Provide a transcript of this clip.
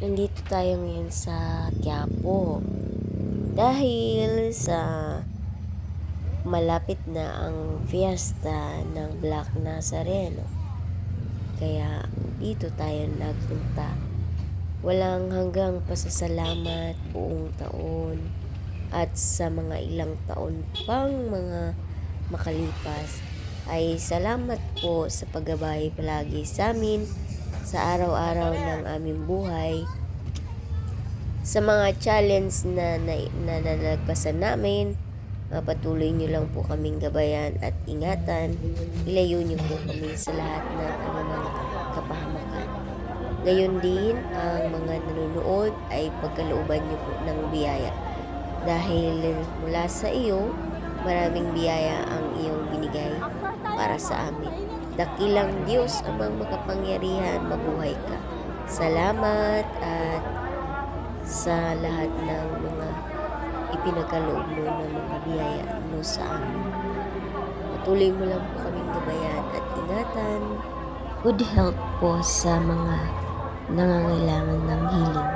Nandito tayo ngayon sa Quiapo dahil sa malapit na ang fiesta ng Black Nazareno. Kaya dito tayo nagpunta. Walang hanggang pasasalamat buong taon at sa mga ilang taon pang mga makalipas ay salamat po sa paggabay palagi sa amin sa araw-araw ng aming buhay, sa mga challenge na nalagpasan namin. Patuloy nyo lang po kaming gabayan at ingatan. Ilayo nyo po kami sa lahat ng anumang kapahamakan. Gayon din ang mga nanonood ay pagkalooban nyo po ng biyaya. Dahil mula sa iyo, maraming biyaya ang iyong binigay para sa amin. Dakilang Diyos amang makapangyarihan, mabuhay ka. Salamat at sa lahat ng mga ipinagkaloob mo ng mga biyaya mo sa amin. Patuloy mo lang po kaming gabayan at ingatan. Good health po sa mga nangangailangan ng healing.